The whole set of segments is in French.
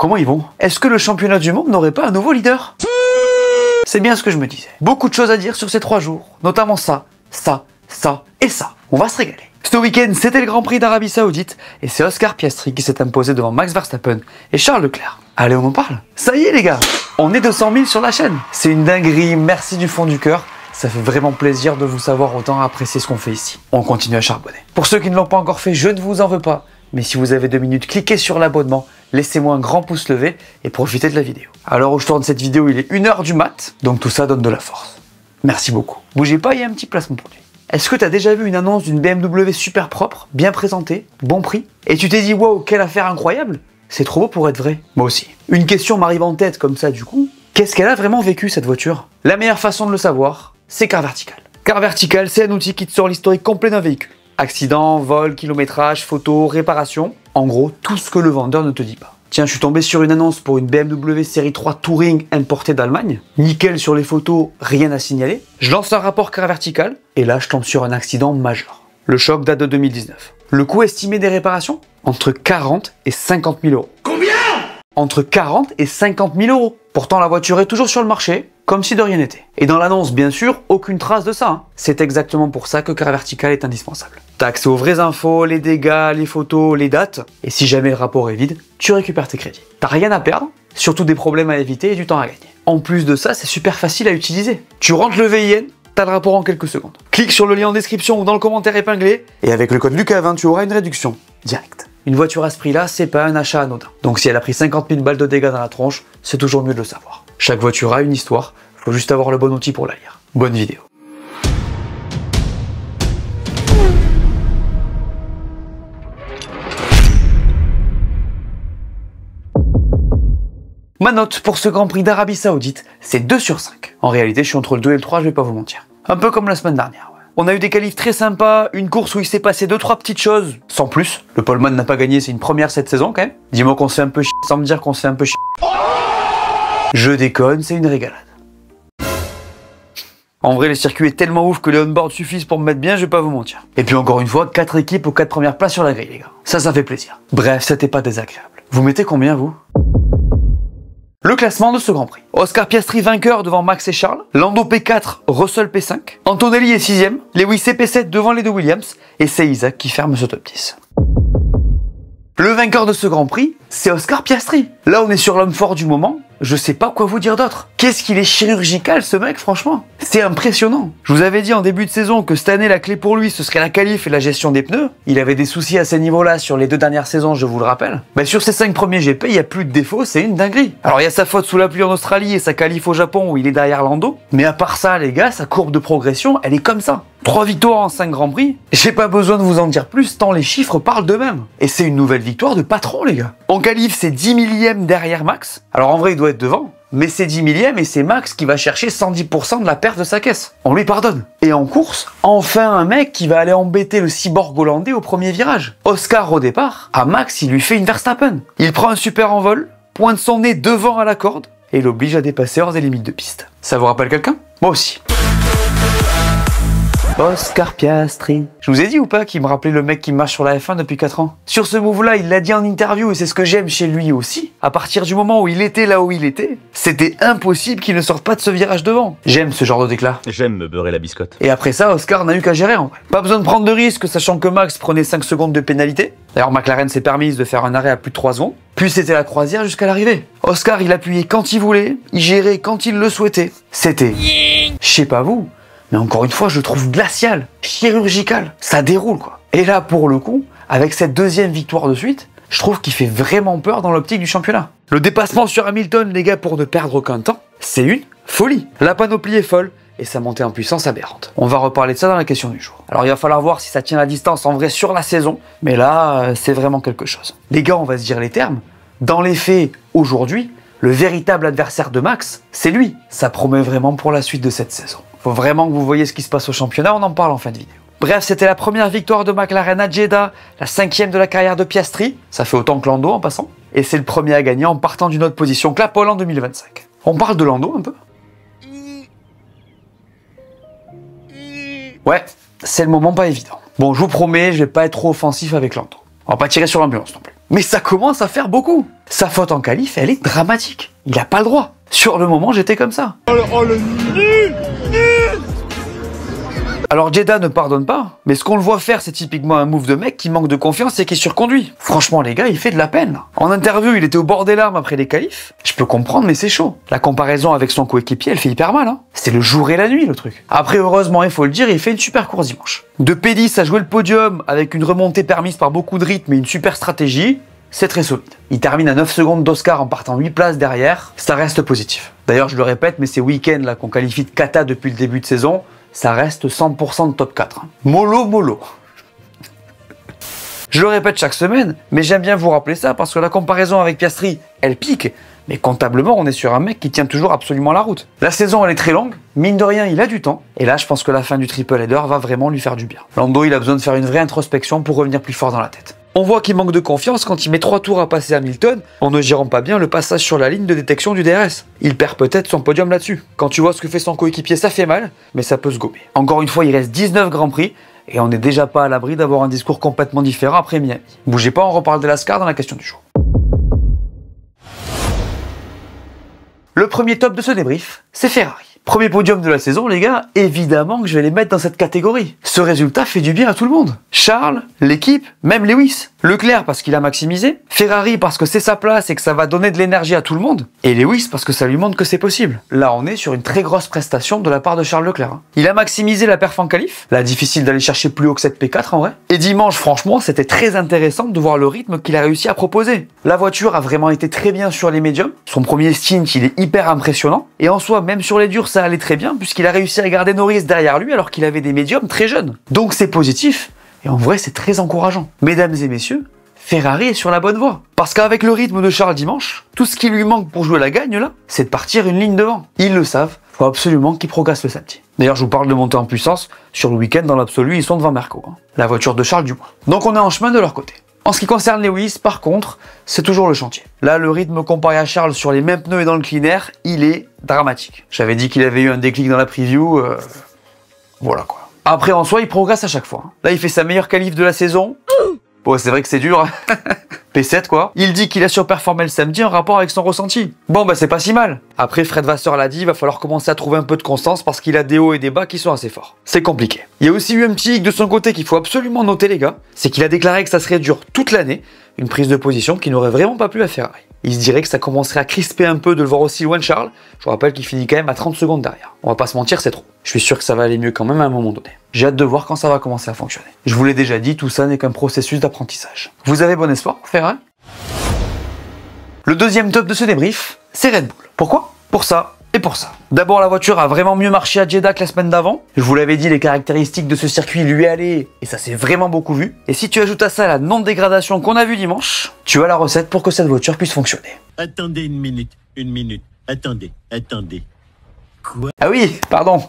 Comment ils vont? Est-ce que le championnat du monde n'aurait pas un nouveau leader? C'est bien ce que je me disais. Beaucoup de choses à dire sur ces 3 jours, notamment ça et ça. On va se régaler. Ce week-end, c'était le Grand Prix d'Arabie Saoudite et c'est Oscar Piastri qui s'est imposé devant Max Verstappen et Charles Leclerc. Allez, on en parle. Ça y est les gars, on est 200 000 sur la chaîne. C'est une dinguerie, merci du fond du cœur. Ça fait vraiment plaisir de vous savoir autant apprécier ce qu'on fait ici. On continue à charbonner. Pour ceux qui ne l'ont pas encore fait, je ne vous en veux pas. Mais si vous avez 2 minutes, cliquez sur l'abonnement, laissez-moi un grand pouce levé et profitez de la vidéo. À l'heure où je tourne cette vidéo, il est 1h du mat, donc tout ça donne de la force. Merci beaucoup. Bougez pas, il y a un petit placement produit. Est-ce que tu as déjà vu une annonce d'une BMW super propre, bien présentée, bon prix, et tu t'es dit waouh, quelle affaire incroyable? C'est trop beau pour être vrai. Moi aussi. Une question m'arrive en tête comme ça du coup. Qu'est-ce qu'elle a vraiment vécu cette voiture? La meilleure façon de le savoir, c'est Car Vertical. Car Vertical, c'est un outil qui te sort l'historique complet d'un véhicule. Accident, vol, kilométrage, photos, réparation. En gros, tout ce que le vendeur ne te dit pas. Tiens, je suis tombé sur une annonce pour une BMW série 3 Touring importée d'Allemagne. Nickel sur les photos, rien à signaler. Je lance un rapport Car Vertical et là, je tombe sur un accident majeur. Le choc date de 2019. Le coût estimé des réparations? Entre 40 et 50 000 euros. Combien? Entre 40 et 50 000 euros. Pourtant, la voiture est toujours sur le marché, comme si de rien n'était. Et dans l'annonce, bien sûr, aucune trace de ça. Hein. C'est exactement pour ça que Car Vertical est indispensable. T'as accès aux vraies infos, les dégâts, les photos, les dates. Et si jamais le rapport est vide, tu récupères tes crédits. T'as rien à perdre, surtout des problèmes à éviter et du temps à gagner. En plus de ça, c'est super facile à utiliser. Tu rentres le VIN, t'as le rapport en quelques secondes. Clique sur le lien en description ou dans le commentaire épinglé, et avec le code Lucas20, tu auras une réduction directe. Une voiture à ce prix-là, c'est pas un achat anodin. Donc si elle a pris 50 000 balles de dégâts dans la tronche, c'est toujours mieux de le savoir. Chaque voiture a une histoire, faut juste avoir le bon outil pour la lire. Bonne vidéo. Ma note pour ce Grand Prix d'Arabie Saoudite, c'est 2 sur 5. En réalité, je suis entre le 2 et le 3, je vais pas vous mentir. Un peu comme la semaine dernière. On a eu des qualifs très sympas, une course où il s'est passé 2-3 petites choses, sans plus. Le poleman n'a pas gagné, c'est une première cette saison quand même. Dis-moi qu'on se fait un peu chier sans me dire qu'on se fait un peu chier. Je déconne, c'est une régalade. En vrai, le circuit est tellement ouf que les on-board suffisent pour me mettre bien, je vais pas vous mentir. Et puis encore une fois, 4 équipes aux 4 premières places sur la grille, les gars. Ça fait plaisir. Bref, c'était pas désagréable. Vous mettez combien, vous? Le classement de ce Grand Prix. Oscar Piastri vainqueur devant Max et Charles. Lando P4, Russell P5. Antonelli est 6ème. Lewis est P7 devant les 2 Williams. Et c'est Isaac qui ferme ce top 10. Le vainqueur de ce Grand Prix, c'est Oscar Piastri. Là, on est sur l'homme fort du moment. Je sais pas quoi vous dire d'autre. Qu'est-ce qu'il est chirurgical, ce mec, franchement. C'est impressionnant. Je vous avais dit en début de saison que cette année, la clé pour lui, ce serait la qualif et la gestion des pneus. Il avait des soucis à ces niveaux-là sur les 2 dernières saisons, je vous le rappelle. Mais sur ces 5 premiers GP, il n'y a plus de défauts, c'est une dinguerie. Alors, il y a sa faute sous la pluie en Australie et sa qualif au Japon où il est derrière Lando. Mais à part ça, les gars, sa courbe de progression, elle est comme ça. 3 victoires en 5 Grands Prix. J'ai pas besoin de vous en dire plus, tant les chiffres parlent d'eux-mêmes. Et c'est une nouvelle victoire de patron, les gars. En qualif, c'est 10 millièmes derrière Max. Alors en vrai, il doit être devant. Mais c'est 10 millièmes et c'est Max qui va chercher 110% de la perte de sa caisse. On lui pardonne. Et en course, enfin un mec qui va aller embêter le cyborg hollandais au premier virage. Oscar au départ, à Max, il lui fait une Verstappen. Il prend un super envol, pointe son nez devant à la corde et l'oblige à dépasser hors des limites de piste. Ça vous rappelle quelqu'un? Moi aussi. Oscar Piastri. Je vous ai dit ou pas qu'il me rappelait le mec qui marche sur la F1 depuis 4 ans? Sur ce move-là, il l'a dit en interview et c'est ce que j'aime chez lui aussi. À partir du moment où il était là où il était, c'était impossible qu'il ne sorte pas de ce virage devant. J'aime ce genre de déclat. J'aime me beurrer la biscotte. Et après ça, Oscar n'a eu qu'à gérer en vrai. Pas besoin de prendre de risques, sachant que Max prenait 5 secondes de pénalité. D'ailleurs, McLaren s'est permise de faire un arrêt à plus de 3 secondes. Puis c'était la croisière jusqu'à l'arrivée. Oscar, il appuyait quand il voulait, il gérait quand il le souhaitait. C'était, je sais pas vous, mais encore une fois, je trouve glacial, chirurgical. Ça déroule, quoi. Et là, pour le coup, avec cette 2e victoire de suite, je trouve qu'il fait vraiment peur dans l'optique du championnat. Le dépassement sur Hamilton, les gars, pour ne perdre aucun temps, c'est une folie. La panoplie est folle et sa montée en puissance aberrante. On va reparler de ça dans la question du jour. Alors, il va falloir voir si ça tient la distance en vrai sur la saison, mais là, c'est vraiment quelque chose. Les gars, on va se dire les termes. Dans les faits, aujourd'hui, le véritable adversaire de Max, c'est lui. Ça promet vraiment pour la suite de cette saison. Faut vraiment que vous voyez ce qui se passe au championnat, on en parle en fin de vidéo. Bref, c'était la première victoire de McLaren à Jeddah, la 5e de la carrière de Piastri, ça fait autant que Lando en passant, et c'est le premier à gagner en partant d'une autre position que la pole en 2025. On parle de Lando un peu? Ouais, c'est le moment pas évident. Bon, je vous promets, je vais pas être trop offensif avec Lando. On va pas tirer sur l'ambulance non plus. Mais ça commence à faire beaucoup. Sa faute en qualif, elle est dramatique. Il a pas le droit. Sur le moment, j'étais comme ça. Oh le nul. Alors Jeddah ne pardonne pas, mais ce qu'on le voit faire, c'est typiquement un move de mec qui manque de confiance et qui surconduit. Franchement les gars, il fait de la peine. En interview, il était au bord des larmes après les qualifs. Je peux comprendre, mais c'est chaud. La comparaison avec son coéquipier, elle fait hyper mal. C'est le jour et la nuit le truc. Après, heureusement, il faut le dire, il fait une super course dimanche. De P10 à jouer le podium avec une remontée permise par beaucoup de rythme et une super stratégie, c'est très solide. Il termine à 9 secondes d'Oscar en partant 8 places derrière, ça reste positif. D'ailleurs, je le répète, mais ces week-ends là qu'on qualifie de kata depuis le début de saison, ça reste 100% de top 4. Mollo. Je le répète chaque semaine, mais j'aime bien vous rappeler ça parce que la comparaison avec Piastri, elle pique, mais comptablement, on est sur un mec qui tient toujours absolument la route. La saison, elle est très longue, mine de rien, il a du temps, et là, je pense que la fin du triple header va vraiment lui faire du bien. Lando, il a besoin de faire une vraie introspection pour revenir plus fort dans la tête. On voit qu'il manque de confiance quand il met 3 tours à passer Hamilton en ne gérant pas bien le passage sur la ligne de détection du DRS. Il perd peut-être son podium là-dessus. Quand tu vois ce que fait son coéquipier, ça fait mal, mais ça peut se gommer. Encore une fois, il reste 19 Grands Prix et on n'est déjà pas à l'abri d'avoir un discours complètement différent après Miami. Bougez pas, on reparle de l'Ascar dans la question du jour. Le premier top de ce débrief, c'est Ferrari. Premier podium de la saison, les gars, évidemment que je vais les mettre dans cette catégorie. Ce résultat fait du bien à tout le monde. Charles, l'équipe, même Lewis. Leclerc parce qu'il a maximisé, Ferrari parce que c'est sa place et que ça va donner de l'énergie à tout le monde, et Lewis parce que ça lui montre que c'est possible. Là, on est sur une très grosse prestation de la part de Charles Leclerc. Il a maximisé la perf en qualif, là difficile d'aller chercher plus haut que cette P4 en vrai, et dimanche, franchement, c'était très intéressant de voir le rythme qu'il a réussi à proposer. La voiture a vraiment été très bien sur les médiums, son premier stint, il est hyper impressionnant, et en soi, même sur les durs, ça allait très bien, puisqu'il a réussi à garder Norris derrière lui alors qu'il avait des médiums très jeunes. Donc c'est positif, et en vrai, c'est très encourageant. Mesdames et messieurs, Ferrari est sur la bonne voie. Parce qu'avec le rythme de Charles dimanche, tout ce qui lui manque pour jouer la gagne là, c'est de partir une ligne devant. Ils le savent, faut absolument qu'ils progressent le samedi. D'ailleurs, je vous parle de monter en puissance, sur le week-end, dans l'absolu, ils sont devant Merco. La voiture de Charles du moins. Donc on est en chemin de leur côté. En ce qui concerne Lewis, par contre, c'est toujours le chantier. Là, le rythme comparé à Charles sur les mêmes pneus et dans le clean air, il est dramatique. J'avais dit qu'il avait eu un déclic dans la preview, voilà quoi. Après, en soi, il progresse à chaque fois. Là, il fait sa meilleure qualif de la saison. Bon, c'est vrai que c'est dur. P7 quoi. Il dit qu'il a surperformé le samedi en rapport avec son ressenti. Bon bah c'est pas si mal. Après Fred Vasseur l'a dit, il va falloir commencer à trouver un peu de constance parce qu'il a des hauts et des bas qui sont assez forts. C'est compliqué. Il y a aussi eu un petit hic de son côté qu'il faut absolument noter les gars, c'est qu'il a déclaré que ça serait dur toute l'année, une prise de position qui n'aurait vraiment pas plu à Ferrari. Il se dirait que ça commencerait à crisper un peu de le voir aussi loin de Charles. Je vous rappelle qu'il finit quand même à 30 secondes derrière. On va pas se mentir, c'est trop. Je suis sûr que ça va aller mieux quand même à un moment donné. J'ai hâte de voir quand ça va commencer à fonctionner. Je vous l'ai déjà dit, tout ça n'est qu'un processus d'apprentissage. Vous avez bon espoir pour Ferrari ? Le deuxième top de ce débrief, c'est Red Bull. Pourquoi ? Pour ça et pour ça. D'abord, la voiture a vraiment mieux marché à Jeddah que la semaine d'avant. Je vous l'avais dit, les caractéristiques de ce circuit lui allaient et ça s'est vraiment beaucoup vu. Et si tu ajoutes à ça la non-dégradation qu'on a vue dimanche, tu as la recette pour que cette voiture puisse fonctionner. Attendez une minute. Attendez. Quoi ? Ah oui, pardon.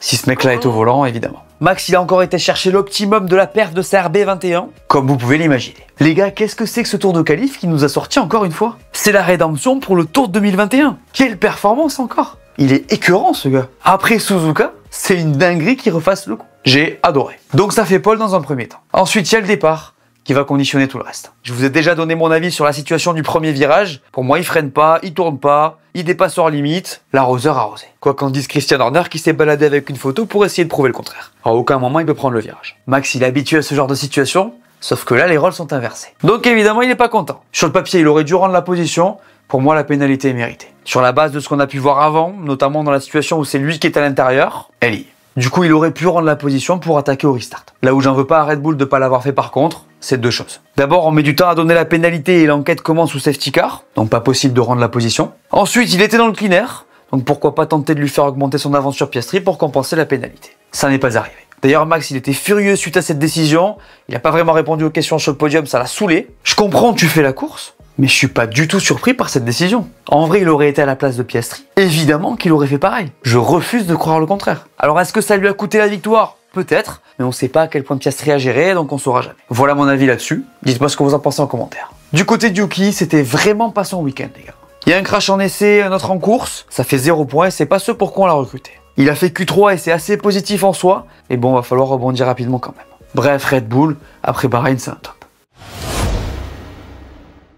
Si ce mec-là est au volant, évidemment. Max, il a encore été chercher l'optimum de la perf de sa RB21, comme vous pouvez l'imaginer. Les gars, qu'est-ce que c'est que ce tour de qualif qui nous a sorti encore une fois ? C'est la rédemption pour le tour 2021. Quelle performance encore ! Il est écœurant ce gars. Après Suzuka, c'est une dinguerie qui refasse le coup. J'ai adoré. Donc ça fait Paul dans un premier temps. Ensuite, il y a le départ qui va conditionner tout le reste. Je vous ai déjà donné mon avis sur la situation du premier virage. Pour moi, il freine pas, il tourne pas, il dépasse hors limite, l'arroseur arrosé. Quoi qu'en dise Christian Horner qui s'est baladé avec une photo pour essayer de prouver le contraire. À aucun moment, il peut prendre le virage. Max, il est habitué à ce genre de situation, sauf que là, les rôles sont inversés. Donc évidemment, il est pas content. Sur le papier, il aurait dû rendre la position. Pour moi, la pénalité est méritée. Sur la base de ce qu'on a pu voir avant, notamment dans la situation où c'est lui qui est à l'intérieur, elle y est. Du coup, il aurait pu rendre la position pour attaquer au restart. Là où j'en veux pas à Red Bull de pas l'avoir fait par contre, c'est deux choses. D'abord, on met du temps à donner la pénalité et l'enquête commence sous safety car, donc pas possible de rendre la position. Ensuite, il était dans le clean air, donc pourquoi pas tenter de lui faire augmenter son avance sur Piastri pour compenser la pénalité. Ça n'est pas arrivé. D'ailleurs, Max, il était furieux suite à cette décision, il n'a pas vraiment répondu aux questions sur le podium, ça l'a saoulé. Je comprends que tu fais la course, mais je suis pas du tout surpris par cette décision. En vrai, il aurait été à la place de Piastri. Évidemment qu'il aurait fait pareil. Je refuse de croire le contraire. Alors, est-ce que ça lui a coûté la victoire ? Peut-être, mais on sait pas à quel point Piastri a géré, donc on saura jamais. Voilà mon avis là-dessus. Dites-moi ce que vous en pensez en commentaire. Du côté de Yuki, c'était vraiment pas son week-end, les gars. Il y a un crash en essai, un autre en course. Ça fait 0 points et c'est pas ce pourquoi on l'a recruté. Il a fait Q3 et c'est assez positif en soi. Et bon, va falloir rebondir rapidement quand même. Bref, Red Bull, après Bahreïn, c'est un top.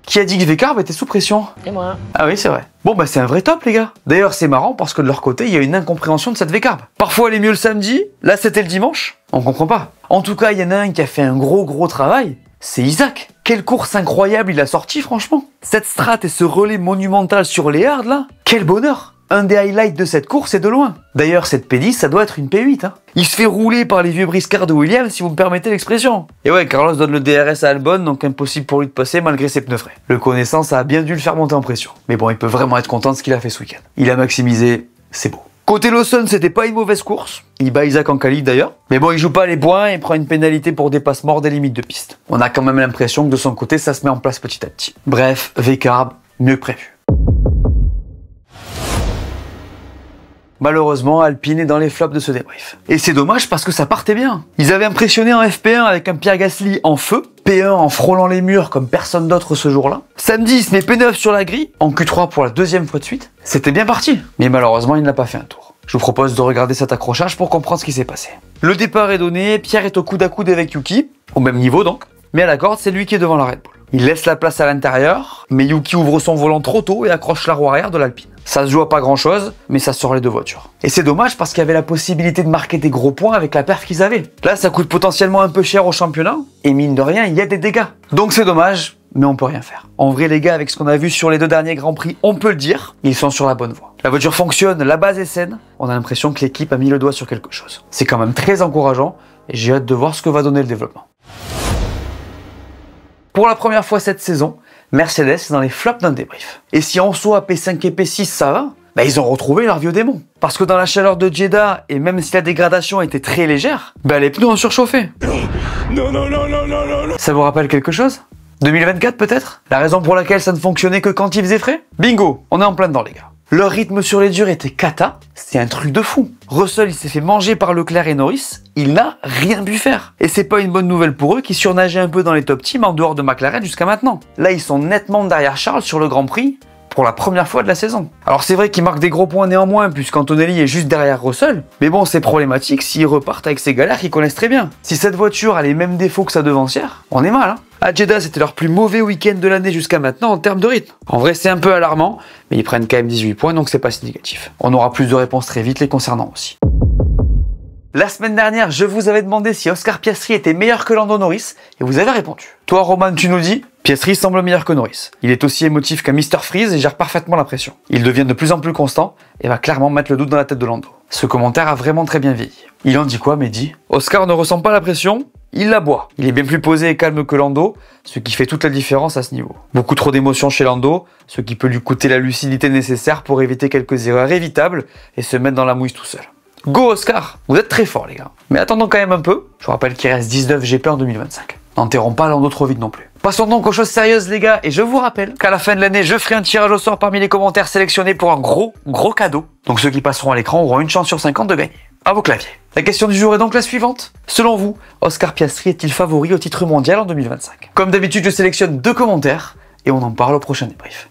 Qui a dit que Vécarb était sous pression? Et moi. Ah oui, c'est vrai. Bon, bah c'est un vrai top, les gars. D'ailleurs, c'est marrant parce que de leur côté, il y a une incompréhension de cette Vécarb. Parfois, elle est mieux le samedi, là, c'était le dimanche. On comprend pas. En tout cas, il y en a un qui a fait un gros travail. C'est Isaac. Quelle course incroyable il a sorti, franchement. Cette strat et ce relais monumental sur les hards, là. Quel bonheur. Un des highlights de cette course est de loin. D'ailleurs, cette P10, ça doit être une P8. Hein. Il se fait rouler par les vieux briscards de Williams, si vous me permettez l'expression. Et ouais, Carlos donne le DRS à Albon, donc impossible pour lui de passer malgré ses pneus frais. Le connaissant, ça a bien dû le faire monter en pression. Mais bon, il peut vraiment être content de ce qu'il a fait ce week-end. Il a maximisé, c'est beau. Côté Lawson, c'était pas une mauvaise course. Il bat Isaac en qualif d'ailleurs. Mais bon, il joue pas les points et prend une pénalité pour dépassement hors des limites de piste. On a quand même l'impression que de son côté, ça se met en place petit à petit. Bref, Vécarb, mieux que prévu. Malheureusement, Alpine est dans les flops de ce débrief. Et c'est dommage parce que ça partait bien. Ils avaient impressionné en FP1 avec un Pierre Gasly en feu, P1 en frôlant les murs comme personne d'autre ce jour-là. Samedi, il se met P9 sur la grille, en Q3 pour la deuxième fois de suite. C'était bien parti, mais malheureusement, il n'a pas fait un tour. Je vous propose de regarder cet accrochage pour comprendre ce qui s'est passé. Le départ est donné, Pierre est au coude à coude avec Yuki, au même niveau donc, mais à la corde, c'est lui qui est devant la Red Bull. Il laisse la place à l'intérieur, mais Yuki ouvre son volant trop tôt et accroche la roue arrière de l'Alpine. Ça se joue à pas grand chose, mais ça sort les deux voitures. Et c'est dommage parce qu'il y avait la possibilité de marquer des gros points avec la perf qu'ils avaient. Là, ça coûte potentiellement un peu cher au championnat, et mine de rien, il y a des dégâts. Donc c'est dommage, mais on peut rien faire. En vrai, les gars, avec ce qu'on a vu sur les deux derniers Grands Prix, on peut le dire, ils sont sur la bonne voie. La voiture fonctionne, la base est saine, on a l'impression que l'équipe a mis le doigt sur quelque chose. C'est quand même très encourageant, et j'ai hâte de voir ce que va donner le développement. Pour la première fois cette saison, Mercedes est dans les flops d'un débrief. Et si en soi P5 et P6 ça va, bah ils ont retrouvé leur vieux démon. Parce que dans la chaleur de Jeddah, et même si la dégradation était très légère, bah les pneus ont surchauffé. Non. Ça vous rappelle quelque chose? 2024 peut-être? La raison pour laquelle ça ne fonctionnait que quand il faisait frais? Bingo, on est en plein dedans les gars. Leur rythme sur les durs était cata, c'est un truc de fou. Russell il s'est fait manger par Leclerc et Norris, il n'a rien pu faire. Et c'est pas une bonne nouvelle pour eux qui surnageaient un peu dans les top teams en dehors de McLaren jusqu'à maintenant. Là ils sont nettement derrière Charles sur le Grand Prix pour la première fois de la saison. Alors c'est vrai qu'ils marquent des gros points néanmoins puisqu'Antonelli est juste derrière Russell, mais bon c'est problématique s'ils repartent avec ces galères qu'ils connaissent très bien. Si cette voiture a les mêmes défauts que sa devancière, on est mal hein. À Jeddah, c'était leur plus mauvais week-end de l'année jusqu'à maintenant en termes de rythme. En vrai, c'est un peu alarmant, mais ils prennent quand même 18 points, donc c'est pas si négatif. On aura plus de réponses très vite les concernant aussi. La semaine dernière, je vous avais demandé si Oscar Piastri était meilleur que Lando Norris, et vous avez répondu. Toi, Roman, tu nous dis, Piastri semble meilleur que Norris. Il est aussi émotif qu'un Mr Freeze et gère parfaitement la pression. Il devient de plus en plus constant et va clairement mettre le doute dans la tête de Lando. Ce commentaire a vraiment très bien vieilli. Il en dit quoi, Mehdi? Oscar ne ressent pas la pression, il la boit. Il est bien plus posé et calme que Lando, ce qui fait toute la différence à ce niveau. Beaucoup trop d'émotions chez Lando, ce qui peut lui coûter la lucidité nécessaire pour éviter quelques erreurs évitables et se mettre dans la mouise tout seul. Go Oscar! Vous êtes très fort les gars. Mais attendons quand même un peu, je vous rappelle qu'il reste 19 GP en 2025. N'enterrons pas Lando trop vite non plus. Passons donc aux choses sérieuses les gars, et je vous rappelle qu'à la fin de l'année, je ferai un tirage au sort parmi les commentaires sélectionnés pour un gros cadeau. Donc ceux qui passeront à l'écran auront une chance sur 50 de gagner. À vos claviers. La question du jour est donc la suivante. Selon vous, Oscar Piastri est-il favori au titre mondial en 2025? Comme d'habitude, je sélectionne 2 commentaires, et on en parle au prochain débrief.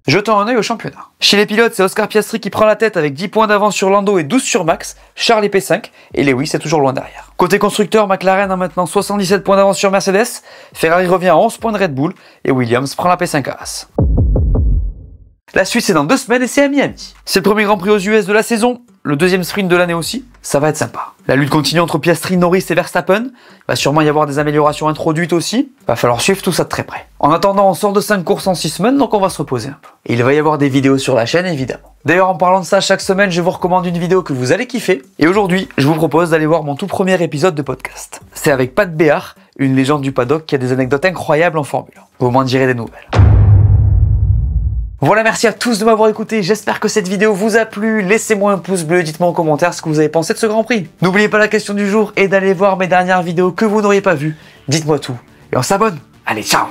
Jetons un œil au championnat. Chez les pilotes, c'est Oscar Piastri qui prend la tête avec 10 points d'avance sur Lando et 12 sur Max, Charles est P5 et Lewis est toujours loin derrière. Côté constructeur, McLaren a maintenant 77 points d'avance sur Mercedes, Ferrari revient à 11 points de Red Bull et Williams prend la P5 à Haas. La suite c'est dans 2 semaines et c'est à Miami. C'est le premier Grand Prix aux US de la saison, le deuxième sprint de l'année aussi, ça va être sympa. La lutte continue entre Piastri, Norris et Verstappen, va sûrement y avoir des améliorations introduites aussi, va falloir suivre tout ça de très près. En attendant, on sort de 5 courses en 6 semaines, donc on va se reposer un peu. Et il va y avoir des vidéos sur la chaîne évidemment. D'ailleurs en parlant de ça, chaque semaine je vous recommande une vidéo que vous allez kiffer, et aujourd'hui je vous propose d'aller voir mon tout premier épisode de podcast. C'est avec Pat Béard, une légende du paddock qui a des anecdotes incroyables en Formule 1. Vous m'en direz des nouvelles. Voilà, merci à tous de m'avoir écouté, j'espère que cette vidéo vous a plu, laissez-moi un pouce bleu, dites-moi en commentaire ce que vous avez pensé de ce Grand Prix. N'oubliez pas la question du jour et d'aller voir mes dernières vidéos que vous n'auriez pas vues, dites-moi tout, et on s'abonne. Allez, ciao!